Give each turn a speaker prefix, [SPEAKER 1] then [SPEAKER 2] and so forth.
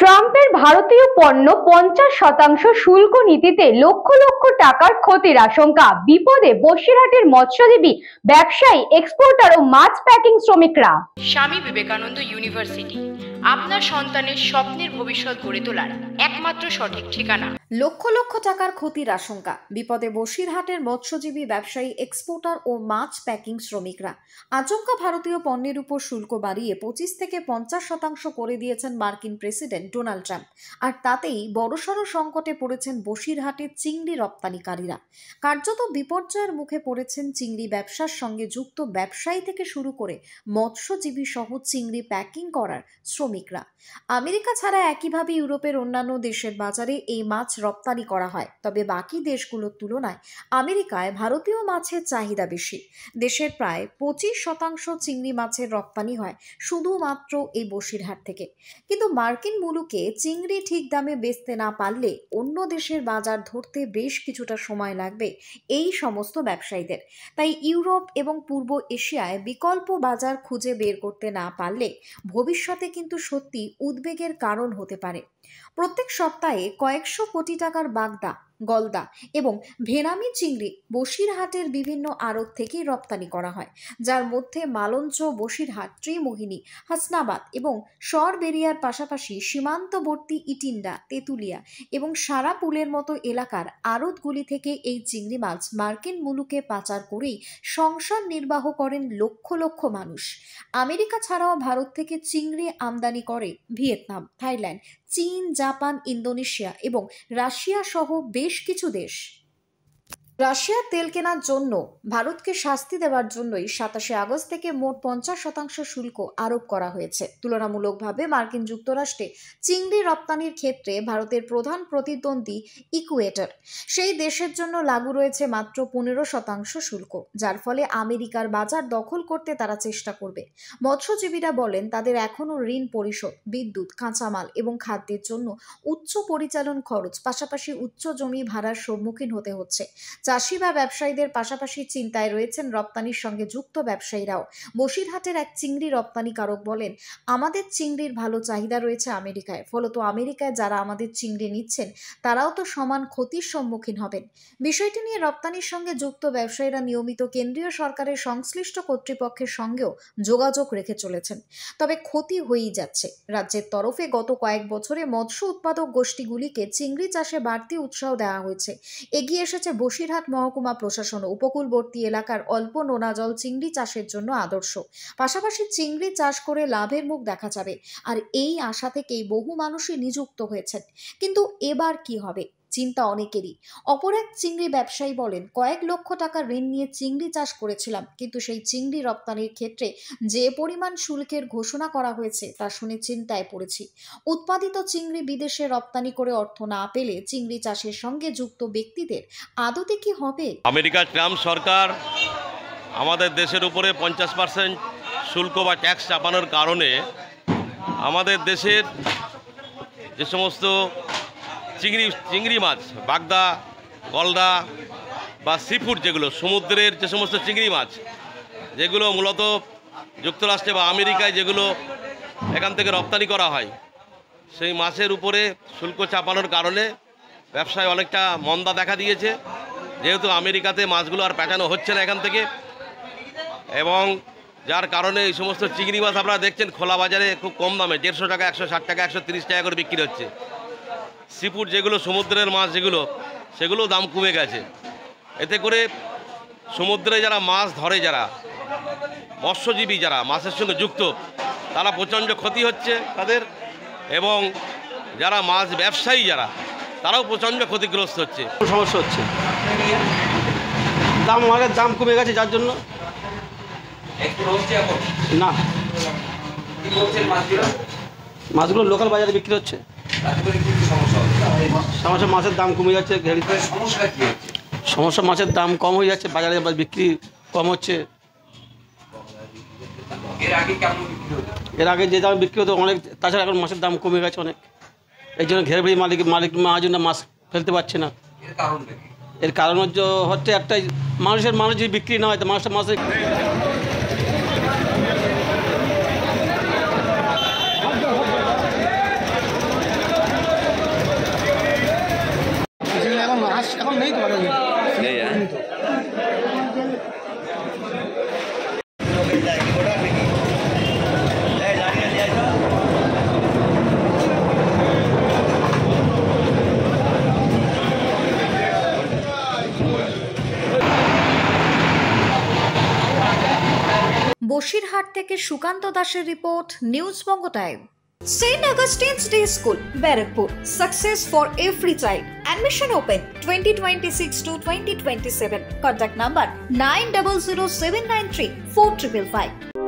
[SPEAKER 1] ট্রাম্পের ভারতীয় পণ্য 50% শুল্ক নীতিতে লক্ষ লক্ষ টাকার ক্ষতির আশঙ্কা। বিপদে বসিরহাটের মৎস্যজীবী, ব্যবসায়ী, এক্সপোর্টার ও মাছ প্যাকিং শ্রমিকরা।
[SPEAKER 2] স্বামী বিবেকানন্দ ইউনিভার্সিটি, আপনার সন্তানের স্বপ্নের ভবিষ্যৎ গড়ে তোলার একমাত্র সঠিক ঠিকানা।
[SPEAKER 3] লক্ষ লক্ষ টাকার ক্ষতির আশঙ্কা। বিপদে বসিরহাটের মৎস্যজীবী, ব্যবসায়ী, এক্সপোর্টার ও মাছ প্যাকিং শ্রমিকরা। আচমকা ভারতীয় পণ্যের উপর শুল্ক বাড়িয়ে 25 থেকে 50% করে দিয়েছেন মার্কিন প্রেসিডেন্ট ডোনাল্ড ট্রাম্প। আর তাতেই বড়সড় সংকটে পড়েছেন বসিরহাটের চিংড়ি রপ্তানিকারীরা। কার্যত বিপর্যয়ের মুখে পড়েছেন চিংড়ি ব্যবসার সঙ্গে যুক্ত ব্যবসায়ী থেকে শুরু করে মৎস্যজীবী সহ চিংড়ি প্যাকিং করার শ্রমিকরা। আমেরিকা ছাড়া একইভাবে ইউরোপের অন্যান্য দেশের বাজারে এই মাছ রপ্তানি করা হয়, তবে বাকি দেশগুলোর তুলনায় আমেরিকায় ভারতীয় মাছের চাহিদা বেশি। দেশের প্রায় 25% চিংড়ি মাছের রপ্তানি হয় শুধুমাত্র এই বসিরহাট থেকে। কিন্তু মার্কিন মুলুকে চিংড়ি ঠিক দামে বেচতে না পারলে অন্য দেশের বাজার ধরতে বেশ কিছুটা সময় লাগবে এই সমস্ত ব্যবসায়ীদের। তাই ইউরোপ এবং পূর্ব এশিয়ায় বিকল্প বাজার খুঁজে বের করতে না পারলে ভবিষ্যতে কিন্তু সত্যি উদ্বেগের কারণ হতে পারে। প্রত্যেক সপ্তাহে কয়েকশো কোটি টাকার বাগদা, গলদা এবং ভেনামি চিংড়ি বসিরহাটের বিভিন্ন আড়ত থেকেই রপ্তানি করা হয়, যার মধ্যে মালঞ্চ, বসিরহাট, ত্রিমোহিনী, হাসনাবাদ এবং সরবেরিয়ার পাশাপাশি সীমান্তবর্তী ইটিন্ডা, তেঁতুলিয়া এবং সারাপুলের মতো এলাকার আড়তগুলি থেকে এই চিংড়ি মাছ মার্কিন মুলুকে পাচার করেই সংসার নির্বাহ করেন লক্ষ লক্ষ মানুষ। আমেরিকা ছাড়াও ভারত থেকে চিংড়ি আমদানি করে ভিয়েতনাম, থাইল্যান্ড, চীন, জাপান, ইন্দোনেশিয়া এবং রাশিয়া সহ বেশ কিছু দেশ। রাশিয়ার তেল কেনার জন্য ভারতকে শাস্তি দেওয়ার জন্যই 27 আগস্ট থেকে মোট 50% শুল্ক আরোপ করা হয়েছে। তুলনামূলকভাবে মার্কিন যুক্তরাষ্ট্রে চিংড়ি রপ্তানির ক্ষেত্রে ভারতের প্রধান প্রতিদ্বন্দ্বী ইকুয়েটর, সেই দেশের জন্য লাগু রয়েছে মাত্র 15% শুল্ক, যার ফলে আমেরিকার বাজার দখল করতে তারা চেষ্টা করবে। মৎস্যজীবীরা বলেন তাদের এখনও ঋণ পরিশোধ, বিদ্যুৎ, কাঁচামাল এবং খাদ্যের জন্য উচ্চ পরিচালন খরচ, পাশাপাশি উচ্চ জমি ভাড়ার সম্মুখীন হতে হচ্ছে। চাষি বা ব্যবসায়ীদের পাশাপাশি চিন্তায় রয়েছেন রপ্তানির সঙ্গে যুক্ত ব্যবসায়ীরাও। বসিরহাটের এক চিংড়ি রপ্তানিকারক বলেন, আমাদের চিংড়ির ভালো চাহিদা রয়েছে আমেরিকায়, ফলত আমেরিকায় যারা আমাদের চিংড়ি নিচ্ছেন তারাও তো সমান ক্ষতির সম্মুখীন হবেন। বিষয়টি নিয়ে রপ্তানির সঙ্গে যুক্ত ব্যবসায়ীরা নিয়মিত কেন্দ্রীয় সরকারের সংশ্লিষ্ট কর্তৃপক্ষের সঙ্গেও যোগাযোগ রেখে চলেছেন। তবে ক্ষতি হয়েই যাচ্ছে। রাজ্যের তরফে গত কয়েক বছরে মৎস্য উৎপাদক গোষ্ঠীগুলিকে চিংড়ি চাষে বাড়তি উৎসাহ দেওয়া হয়েছে। এগিয়ে এসেছে বসিরহাট মহকুমা প্রশাসন। উপকূলবর্তী এলাকার অল্প নোনা জল চিংড়ি চাষের জন্য আদর্শ। পাশাপাশি চিংড়ি চাষ করে লাভের মুখ দেখা যাবে, আর এই আশা থেকেই বহু মানুষই নিযুক্ত হয়েছেন। কিন্তু এবার কি হবে, চিন্তা অনেকেরই। অপর এক চিংড়ি ব্যবসায়ী বলেন, কয়েক লক্ষ টাকা ঋণ নিয়ে চিংড়ি চাষ করেছিলাম, কিন্তু সেই চিংড়ি রপ্তানির ক্ষেত্রে যে পরিমাণ শুল্কের ঘোষণা করা হয়েছে তা শুনে চিন্তায় পড়েছি। উৎপাদিত চিংড়ি বিদেশে রপ্তানি করে অর্থ না পেলে চিংড়ি চাষের সঙ্গে যুক্ত ব্যক্তিদের আদতে কি হবে?
[SPEAKER 4] আমেরিকার ট্রাম্প সরকার আমাদের দেশের উপরে 50% শুল্ক বা ট্যাক্স চাপানোর কারণে আমাদের দেশের যে সমস্ত চিংড়ি মাছ, বাগদা, গলদা বা সিফুড, যেগুলো সমুদ্রের যে সমস্ত চিংড়ি মাছ, যেগুলো মূলত যুক্তরাষ্ট্রে বা আমেরিকায় যেগুলো এখান থেকে রপ্তানি করা হয়, সেই মাছের উপরে শুল্ক চাপানোর কারণে ব্যবসায় অনেকটা মন্দা দেখা দিয়েছে। যেহেতু আমেরিকাতে মাছগুলো আর পাঠানো হচ্ছে না এখান থেকে, এবং যার কারণে এই সমস্ত চিংড়ি মাছ আপনারা দেখছেন খোলা বাজারে খুব কম দামে 150 টাকা, 160 টাকা, 130 টাকা করে বিক্রি হচ্ছে। সিফুড যেগুলো সমুদ্রের মাছ, সেগুলো দাম কমে গেছে। এতে করে সমুদ্রে যারা মাছ ধরে, যারা মৎস্যজীবী, যারা মাছের সঙ্গে যুক্ত, তারা প্রচণ্ড ক্ষতি হচ্ছে তাদের, এবং যারা মাছ ব্যবসায়ী যারা, তারাও প্রচণ্ড ক্ষতিগ্রস্ত হচ্ছে।
[SPEAKER 5] সমস্যা হচ্ছে, আগের দাম কমে গেছে, যার জন্য না মাছগুলো লোকাল বাজারে বিক্রি হচ্ছে। সমস্যা মাছের দাম কমে যাচ্ছে, সমস্যা মাছের দাম কম হয়ে যাচ্ছে, বাজারে বিক্রি কম হচ্ছে। এর আগে যে দাম বিক্রি হতো অনেক, তাছাড়া এখন মাছের দাম কমে গেছে অনেক। এই জন্য ঘেরে বেড়ে মালিক মাহাজনরা মাছ ফেলতে পারছে না। এর কারণ হচ্ছে একটাই, মানুষ যদি বিক্রি না হয় তো মাছের
[SPEAKER 3] বসিরহাট থেকে সুকান্ত দাসের report, news Banga time. St. Augustine's Day School, Barrackpur. Success for every child. Admission open 2026 to 2027. Contact number 900793 4555.